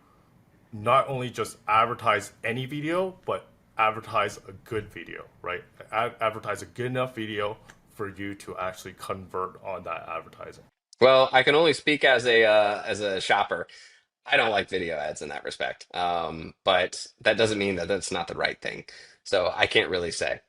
[SPEAKER 4] not only just advertise any video, but advertise a good video, right? Advertise a good enough video for you to actually convert on that advertising.
[SPEAKER 2] Well, I can only speak as a shopper. I don't like video ads in that respect. But that doesn't mean that that's not the right thing. So I can't really say.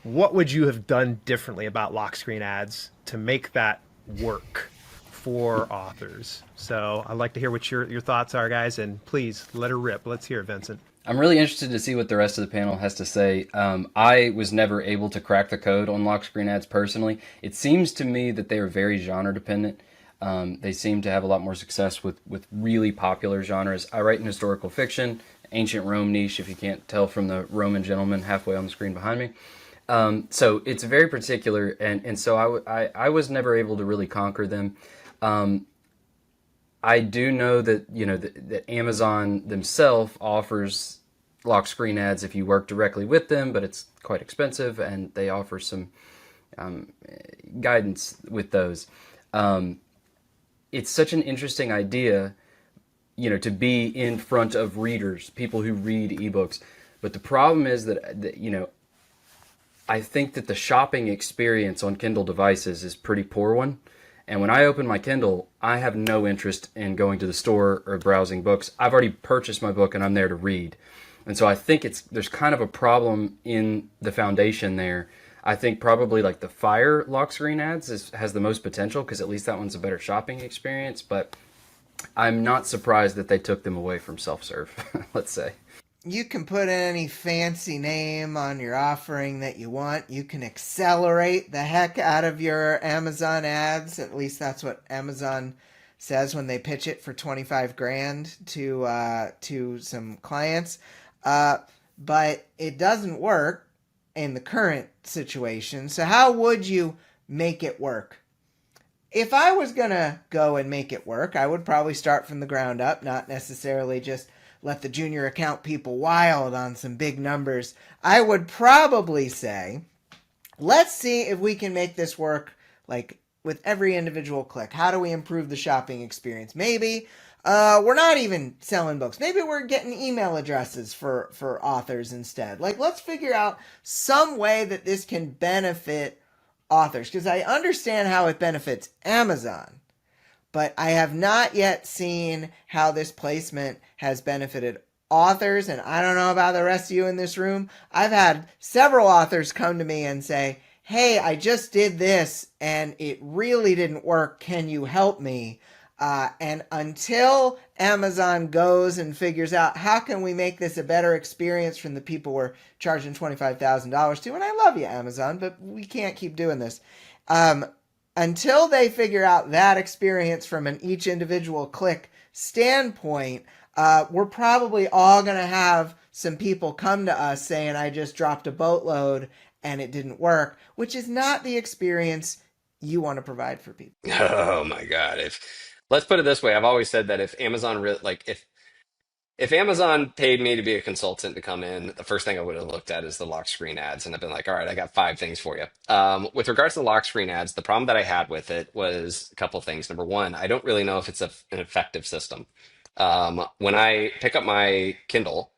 [SPEAKER 1] What would you have done differently about lock screen ads to make that work for authors? So I'd like to hear what your thoughts are, guys, and please let her rip. Let's hear it, Vincent.
[SPEAKER 6] I'm really interested to see what the rest of the panel has to say. I was never able to crack the code on lock screen ads personally. It seems to me that they are very genre dependent. They seem to have a lot more success with really popular genres. I write in historical fiction, ancient Rome niche, if you can't tell from the Roman gentleman halfway on the screen behind me. So it's very particular, and so I was never able to really conquer them. I do know that that Amazon themselves offers lock screen ads if you work directly with them, but it's quite expensive, and they offer some guidance with those. It's such an interesting idea, to be in front of readers, people who read ebooks. But the problem is that I think that the shopping experience on Kindle devices is a pretty poor one. And when I open my Kindle, I have no interest in going to the store or browsing books. I've already purchased my book and I'm there to read. And so I think there's kind of a problem in the foundation there. I think probably like the Fire lock screen ads has the most potential because at least that one's a better shopping experience. But I'm not surprised that they took them away from self-serve, let's say.
[SPEAKER 3] You can put any fancy name on your offering that you want. You can accelerate the heck out of your Amazon ads. At least that's what Amazon says when they pitch it for 25 grand to some clients. But it doesn't work in the current situation. So how would you make it work? If I was going to go and make it work, I would probably start from the ground up, not necessarily just let the junior account people wild on some big numbers. I would probably say, let's see if we can make this work like with every individual click. How do we improve the shopping experience? Maybe we're not even selling books. Maybe we're getting email addresses for authors instead. Like, let's figure out some way that this can benefit authors, because I understand how it benefits Amazon. But I have not yet seen how this placement has benefited authors, and I don't know about the rest of you in this room. I've had several authors come to me and say, hey, I just did this, and it really didn't work. Can you help me? And until Amazon goes and figures out how can we make this a better experience from the people we're charging $25,000 to, and I love you, Amazon, but we can't keep doing this. Until they figure out that experience from an each individual click standpoint, we're probably all going to have some people come to us saying, I just dropped a boatload and it didn't work, which is not the experience you want to provide for people.
[SPEAKER 2] Oh my God. Let's put it this way. I've always said that if Amazon paid me to be a consultant to come in, the first thing I would have looked at is the lock screen ads, and I've been like, all right, I got 5 things for you. With regards to the lock screen ads, the problem that I had with it was a couple things. Number one, I don't really know if it's an effective system. When I pick up my Kindle,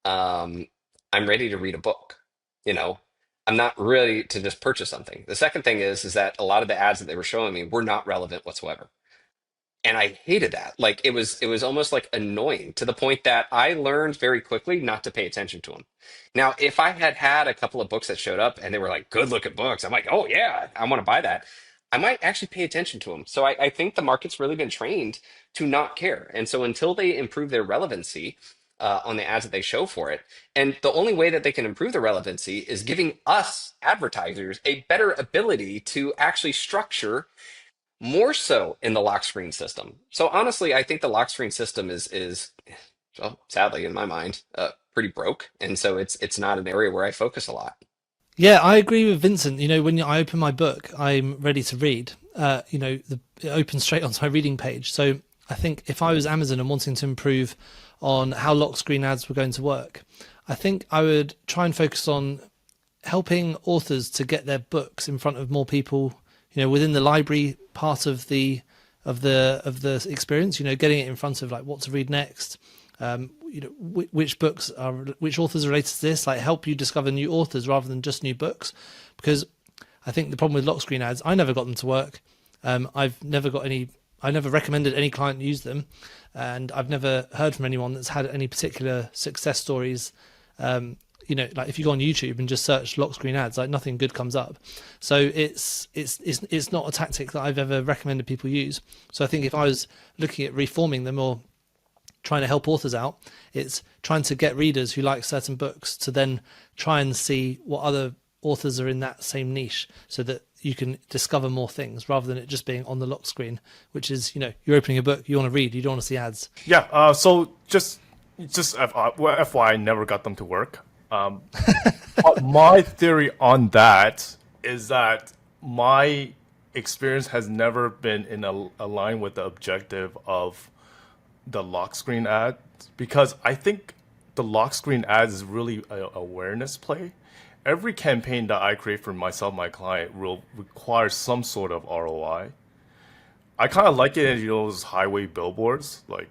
[SPEAKER 2] I'm ready to read a book. You know, I'm not ready to just purchase something. The second thing is that a lot of the ads that they were showing me were not relevant whatsoever. And I hated that. Like it was almost like annoying to the point that I learned very quickly not to pay attention to them. Now, if I had had a couple of books that showed up and they were like good looking books, I'm like, oh yeah, I want to buy that. I might actually pay attention to them. So I think the market's really been trained to not care. And so until they improve their relevancy, on the ads that they show for it. And the only way that they can improve the relevancy is giving us advertisers a better ability to actually structure more so in the lock screen system. So honestly, I think the lock screen system is well, sadly in my mind, pretty broke, and so it's not an area where I focus a lot.
[SPEAKER 5] Yeah, I agree with Vincent. When I open my book, I'm ready to read. It opens straight onto my reading page. So I think if I was Amazon and wanting to improve on how lock screen ads were going to work, I think I would try and focus on helping authors to get their books in front of more people. Within the library part of the experience. Getting it in front of like what to read next. Which authors are related to this, like help you discover new authors rather than just new books. Because I think the problem with lock screen ads, I never got them to work. I never recommended any client use them, and I've never heard from anyone that's had any particular success stories. Like if you go on YouTube and just search lock screen ads, like nothing good comes up. So it's not a tactic that I've ever recommended people use. So I think if I was looking at reforming them or trying to help authors out, it's trying to get readers who like certain books to then try and see what other authors are in that same niche, so that you can discover more things rather than it just being on the lock screen, which is, you're opening a book, you want to read, you don't want to see ads.
[SPEAKER 4] Yeah. So just FYI, I never got them to work. My theory on that is that my experience has never been in a line with the objective of the lock screen ads, because I think the lock screen ads is really a awareness play. Every campaign that I create for myself, my client, will require some sort of ROI. I kind of like it as those highway billboards. Like,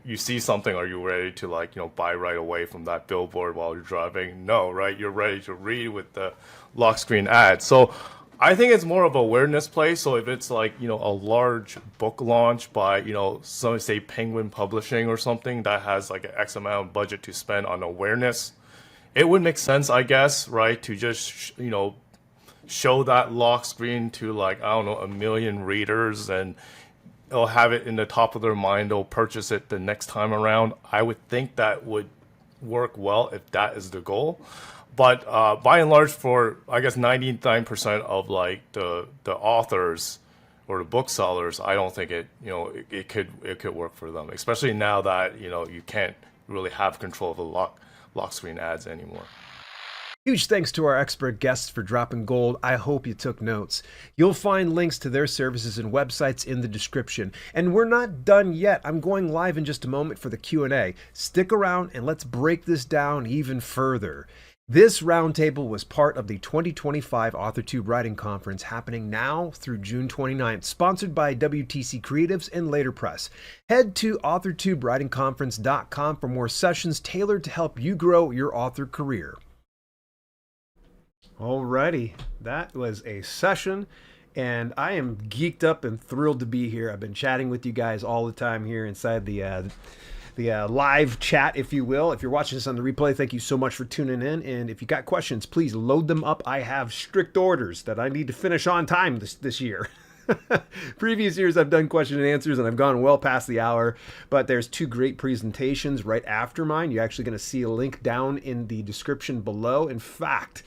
[SPEAKER 4] you see something, are you ready to buy right away from that billboard while you're driving? No, right? You're ready to read with the lock screen ad. So I think it's more of an awareness play. So if it's a large book launch by, some say Penguin Publishing or something that has like an X amount of budget to spend on awareness, it would make sense, I guess, right? To just, show that lock screen to 1 million readers, and they'll have it in the top of their mind. They'll purchase it the next time around. I would think that would work well if that is the goal. But by and large, for I guess 99% of the authors or the booksellers, I don't think it could work for them. Especially now that you can't really have control of the lock screen ads anymore.
[SPEAKER 1] Huge thanks to our expert guests for dropping gold. I hope you took notes. You'll find links to their services and websites in the description. And we're not done yet. I'm going live in just a moment for the Q&A. Stick around and let's break this down even further. This roundtable was part of the 2025 AuthorTube Writing Conference happening now through June 29th, sponsored by WTC Creatives and Later Press. Head to authortubewritingconference.com for more sessions tailored to help you grow your author career. Alrighty, that was a session, and I am geeked up and thrilled to be here. I've been chatting with you guys all the time here inside the live chat, if you will. If you're watching this on the replay, thank you so much for tuning in. And if you got questions, please load them up. I have strict orders that I need to finish on time this year. Previous years, I've done question and answers, and I've gone well past the hour. But there's 2 great presentations right after mine. You're actually going to see a link down in the description below. In fact,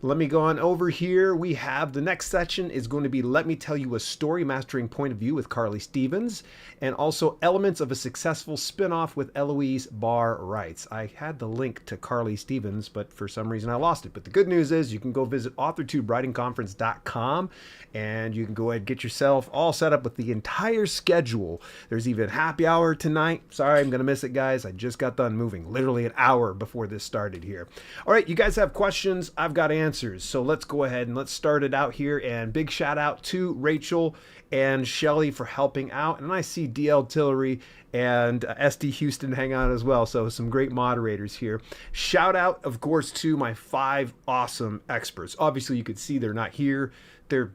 [SPEAKER 1] let me go on over here. We have the next section is going to be Let Me Tell You a Story, Mastering Point of View with Carly Stevens, and also Elements of a Successful Spinoff with Eloise Barr Writes. I had the link to Carly Stevens, but for some reason I lost it. But the good news is you can go visit authortubewritingconference.com and you can go ahead and get yourself all set up with the entire schedule. There's even happy hour tonight. Sorry, I'm going to miss it, guys. I just got done moving, literally an hour before this started here. All right, you guys have questions. I've got answers. So let's go ahead and let's start it out here. And big shout out to Rachel and Shelly for helping out. And I see DL Tillery and SD Houston hang out as well. So some great moderators here. Shout out, of course, to my 5 awesome experts. Obviously, you could see they're not here. They're,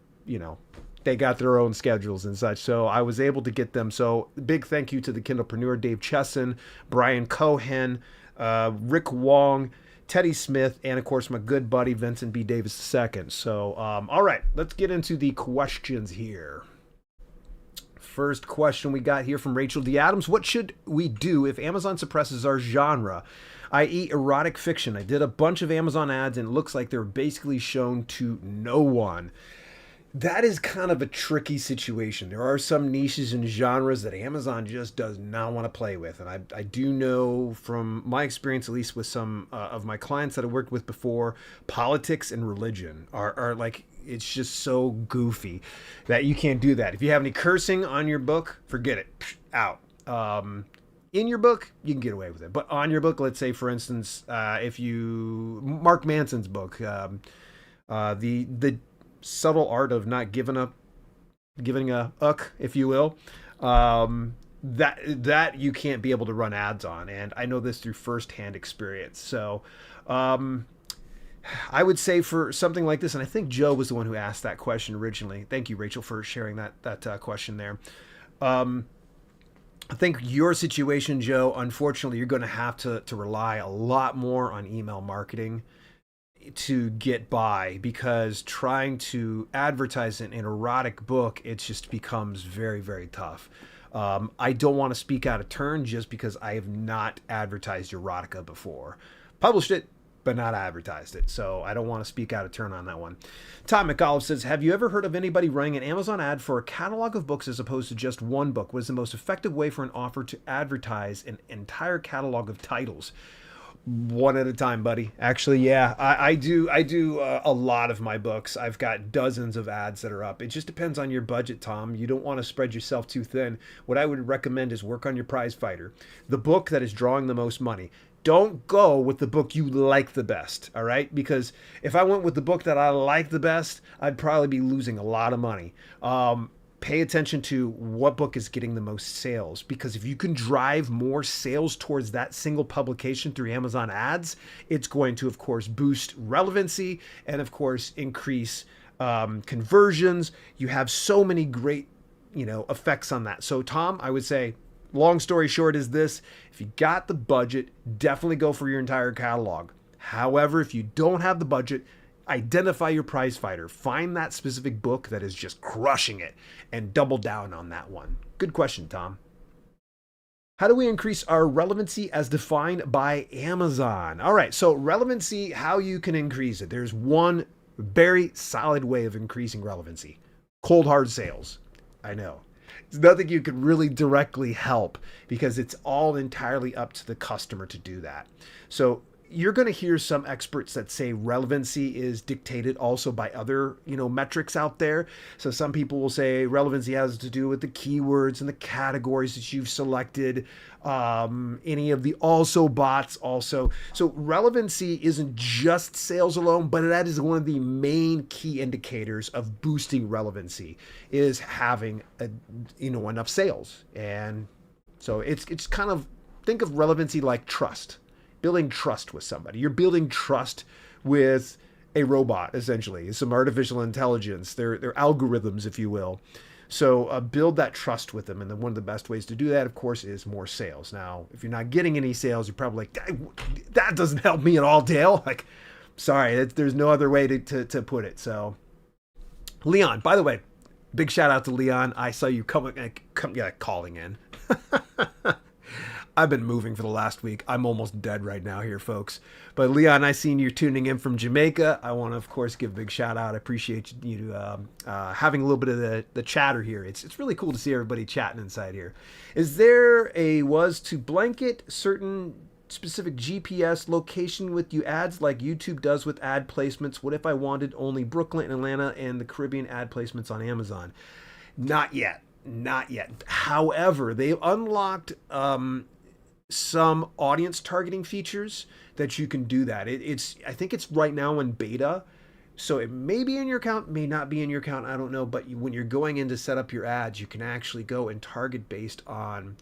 [SPEAKER 1] they got their own schedules and such. So I was able to get them. So big thank you to the Kindlepreneur, Dave Chesson, Brian Cohen, Rick Wong, Teddy Smith, and of course my good buddy Vincent B. Davis II. So, all right, let's get into the questions here. first question we got here from Rachel D. Adams. What should we do if Amazon suppresses our genre, i.e. erotic fiction? I did a bunch of Amazon ads and it looks like they're basically shown to no one. That is kind of a tricky situation. There are some niches and genres that Amazon just does not want to play with. And I do know from my experience, at least with some of my clients that I worked with before, politics and religion are like, it's just so goofy that you can't do that. If you have any cursing on your book, forget it. Out. In your book, you can get away with it. But on your book, let's say, for instance, if you... Mark Manson's book, the subtle art of not giving a if you will, that you can't be able to run ads on, and I know this through firsthand experience. So I would say for something like this, and I think Joe was the one who asked that question originally. Thank you, Rachel, for sharing that question there. I think your situation, Joe, unfortunately, you're going to have to rely a lot more on email marketing to get by, because trying to advertise an erotic book, it just becomes very, very tough. I don't want to speak out of turn just because I have not advertised erotica before. Published it, but not advertised it. So I don't want to speak out of turn on that one. Tom McAuliffe says, have you ever heard of anybody running an Amazon ad for a catalog of books as opposed to just one book? What is the most effective way for an offer to advertise an entire catalog of titles? One at a time, buddy. Actually, yeah, I do a lot of my books. I've got dozens of ads that are up. It just depends on your budget, Tom. You don't want to spread yourself too thin. What I would recommend is work on your prize fighter, the book that is drawing the most money. Don't go with the book you like the best, all right? Because if I went with the book that I like the best, I'd probably be losing a lot of money. Pay attention to what book is getting the most sales, because if you can drive more sales towards that single publication through Amazon ads, it's going to, of course, boost relevancy and, of course, increase conversions. You have so many great, effects on that. So, Tom, I would say, long story short is this: if you got the budget, definitely go for your entire catalog. However, if you don't have the budget, identify your prize fighter. Find that specific book that is just crushing it and double down on that one. Good question, Tom. How do we increase our relevancy as defined by Amazon? All right, so relevancy, how you can increase it. There's one very solid way of increasing relevancy: cold hard sales. I know. It's nothing you can really directly help, because it's all entirely up to the customer to do that. So you're going to hear some experts that say relevancy is dictated also by other, metrics out there. So some people will say relevancy has to do with the keywords and the categories that you've selected, any of the also bots also. So relevancy isn't just sales alone, but that is one of the main key indicators of boosting relevancy, is having enough sales. And so it's kind of, think of relevancy like trust. Building trust with somebody. You're building trust with a robot, essentially. Some artificial intelligence. They're algorithms, if you will. So build that trust with them. And then one of the best ways to do that, of course, is more sales. Now, if you're not getting any sales, you're probably like, that doesn't help me at all, Dale. Like, sorry, there's no other way to put it. So, Leon, by the way, big shout out to Leon. I saw you calling in. I've been moving for the last week. I'm almost dead right now here, folks. But Leon, I seen you tuning in from Jamaica. I want to, of course, give a big shout out. I appreciate you having a little bit of the chatter here. It's really cool to see everybody chatting inside here. Is there was to blanket certain specific GPS location with you ads like YouTube does with ad placements? What if I wanted only Brooklyn, Atlanta, and the Caribbean ad placements on Amazon? Not yet. However, they've unlocked some audience targeting features that you can do that. I think it's right now in beta, so it may be in your account, may not be in your account, I don't know. But when you're going in to set up your ads, you can actually go and target based on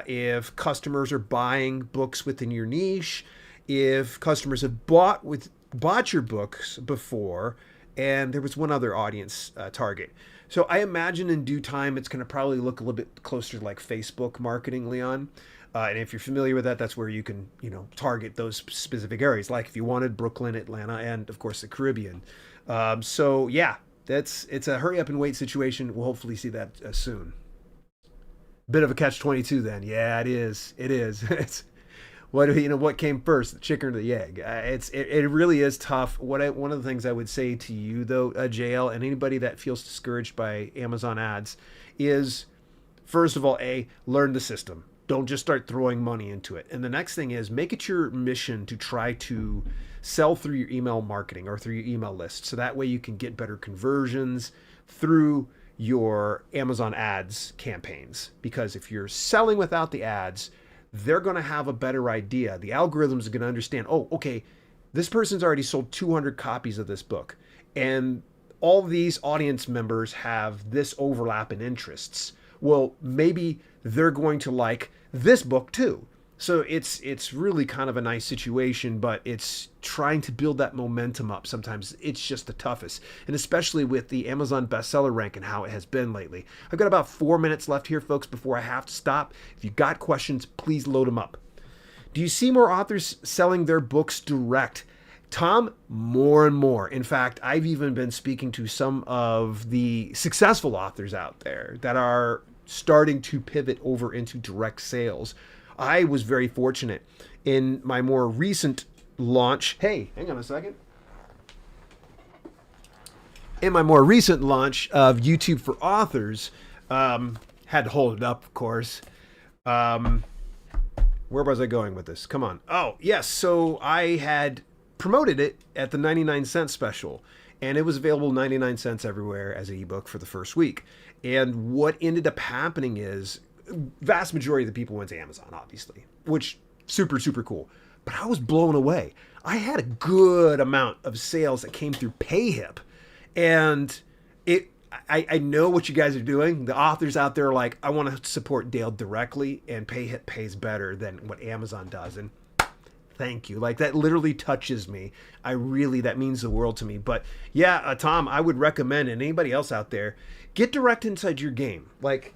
[SPEAKER 1] if customers are buying books within your niche, if customers have bought your books before, and there was one other audience target. So I imagine in due time it's going to probably look a little bit closer to like Facebook marketing, Leon. And if you're familiar with that, that's where you can, target those specific areas. Like if you wanted Brooklyn, Atlanta, and of course the Caribbean. So yeah, it's a hurry up and wait situation. We'll hopefully see that soon. Bit of a catch-22 then. Yeah, it is. It is. It's what came first, the chicken or the egg? It really is tough. One of the things I would say to you though, JL, and anybody that feels discouraged by Amazon ads, is first of all, learn the system. Don't just start throwing money into it. And the next thing is make it your mission to try to sell through your email marketing or through your email list. So that way you can get better conversions through your Amazon ads campaigns. Because if you're selling without the ads, they're going to have a better idea. The algorithms are going to understand, oh, okay, this person's already sold 200 copies of this book. And all these audience members have this overlap in interests. Well, maybe they're going to like this book too. So it's really kind of a nice situation, but it's trying to build that momentum up. Sometimes it's just the toughest, and especially with the Amazon bestseller rank and how it has been lately. I've got about 4 minutes left here, folks, before I have to stop. If you got questions, please load them up. Do you see more authors selling their books direct? Tom, more and more. In fact, I've even been speaking to some of the successful authors out there that are starting to pivot over into direct sales. I was very fortunate in my more recent launch. Hey, hang on a second. In my more recent launch of YouTube for Authors, had to hold it up, of course. Where was I going with this? Come on. Oh, yes. So I had promoted it at the 99-cent special, and it was available 99 cents everywhere as an ebook for the first week. And what ended up happening is vast majority of the people went to Amazon, obviously, which super, super cool. But I was blown away. I had a good amount of sales that came through PayHip. And I know what you guys are doing. The authors out there are like, I want to support Dale directly, and PayHip pays better than what Amazon does. And thank you. Like, that literally touches me. That means the world to me. But yeah, Tom, I would recommend, and anybody else out there, get direct inside your game. Like,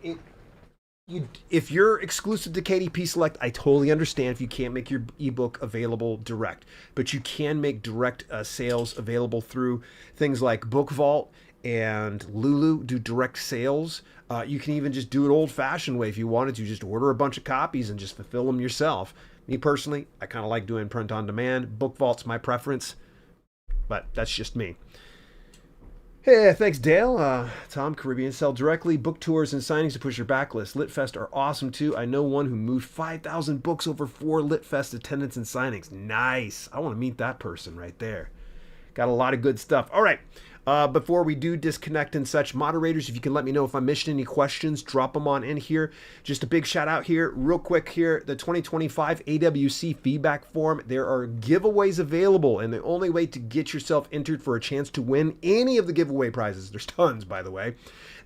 [SPEAKER 1] if you're exclusive to KDP Select, I totally understand if you can't make your ebook available direct, but you can make direct sales available through things like Book Vault and Lulu do direct sales. You can even just do it old-fashioned way if you wanted to, just order a bunch of copies and just fulfill them yourself. Me personally, I kind of like doing print on demand. Book Vault's my preference, but that's just me. Hey, thanks, Dale. Tom, Caribbean sell directly. Book tours and signings to push your backlist. LitFest are awesome, too. I know one who moved 5,000 books over 4 LitFest attendance and signings. Nice. I want to meet that person right there. Got a lot of good stuff. All right. Before we do disconnect and such, moderators, if you can let me know if I missed any questions, drop them on in here. Just a big shout out here, real quick here, the 2025 AWC feedback form. There are giveaways available, and the only way to get yourself entered for a chance to win any of the giveaway prizes, there's tons, by the way.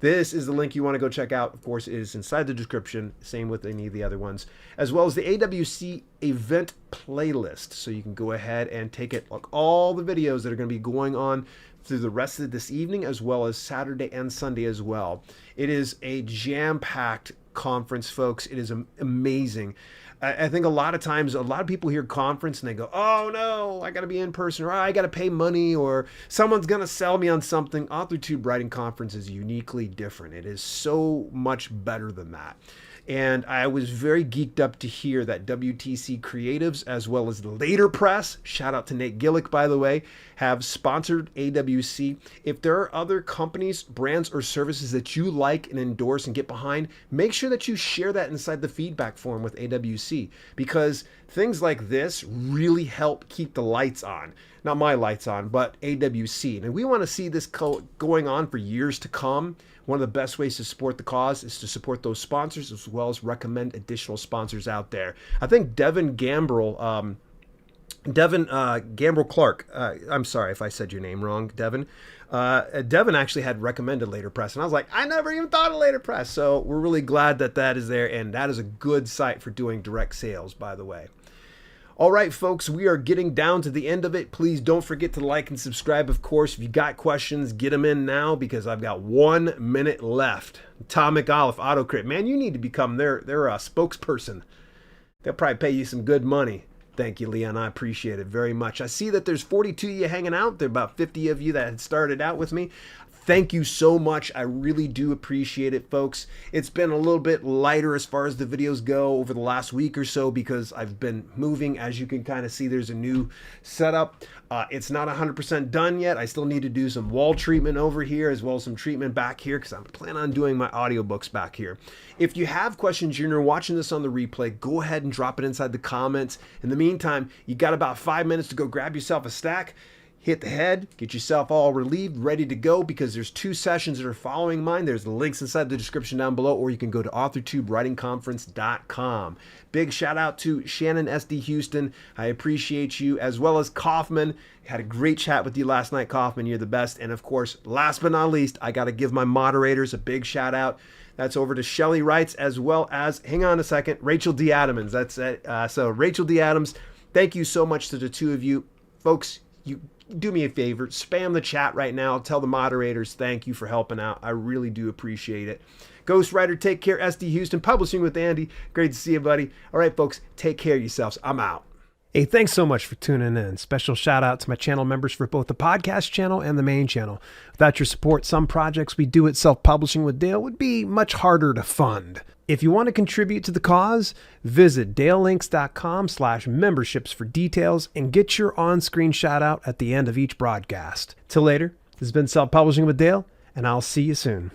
[SPEAKER 1] This is the link you want to go check out. Of course, it is inside the description. Same with any of the other ones, as well as the AWC event playlist. So you can go ahead and take it, like all the videos that are going to be going on through the rest of this evening, as well as Saturday and Sunday as well. It is a jam-packed conference, folks. It is amazing. I think a lot of times, a lot of people hear conference and they go, oh no, I got to be in person, or I got to pay money, or someone's going to sell me on something. AuthorTube Writing Conference is uniquely different. It is so much better than that. And I was very geeked up to hear that WTC Creatives, as well as the Later Press, shout out to Nate Gillick, by the way, have sponsored AWC. If there are other companies, brands, or services that you like and endorse and get behind, make sure that you share that inside the feedback form with AWC, because things like this really help keep the lights on. Not my lights on, but AWC. And we want to see this going on for years to come. One of the best ways to support the cause is to support those sponsors, as well as recommend additional sponsors out there. I think Devin Gambrell Clark, I'm sorry if I said your name wrong, Devin. Devin actually had recommended Later Press, and I was like, I never even thought of Later Press. So we're really glad that that is there, and that is a good site for doing direct sales, by the way. All right, folks, we are getting down to the end of it. Please don't forget to like and subscribe, of course. If you got questions, get them in now, because I've got 1 minute left. Tom McAuliffe, AutoCrit. Man, you need to become their spokesperson. They'll probably pay you some good money. Thank you, Leon. I appreciate it very much. I see that there's 42 of you hanging out. There are about 50 of you that had started out with me. Thank you so much. I really do appreciate it, folks. It's been a little bit lighter as far as the videos go over the last week or so because I've been moving. As you can kind of see, there's a new setup. It's not 100% done yet. I still need to do some wall treatment over here as well as some treatment back here because I'm planning on doing my audiobooks back here. If you have questions and you're watching this on the replay, go ahead and drop it inside the comments. In the meantime, you got about 5 minutes to go grab yourself a stack. Hit the head, get yourself all relieved, ready to go, because there's 2 sessions that are following mine. There's the links inside the description down below, or you can go to authortubewritingconference.com. Big shout out to Shannon SD Houston. I appreciate you, as well as Kaufman. Had a great chat with you last night, Kaufman. You're the best. And of course, last but not least, I got to give my moderators a big shout out. That's over to Shelly Wrights, as well as, hang on a second, Rachel D. Adams. That's it. So Rachel D. Adams, thank you so much to the 2 of you. Folks, you do me a favor, spam the chat right now. Tell the moderators thank you for helping out. I really do appreciate it. Ghostwriter, take care. SD Houston, Publishing with Andy. Great to see you, buddy. All right, folks, take care of yourselves. I'm out. Hey, thanks so much for tuning in. Special shout out to my channel members for both the podcast channel and the main channel. Without your support, some projects we do at Self-Publishing with Dale would be much harder to fund. If you want to contribute to the cause, visit dalelinks.com/memberships for details and get your on-screen shout out at the end of each broadcast. Till later, this has been Self-Publishing with Dale, and I'll see you soon.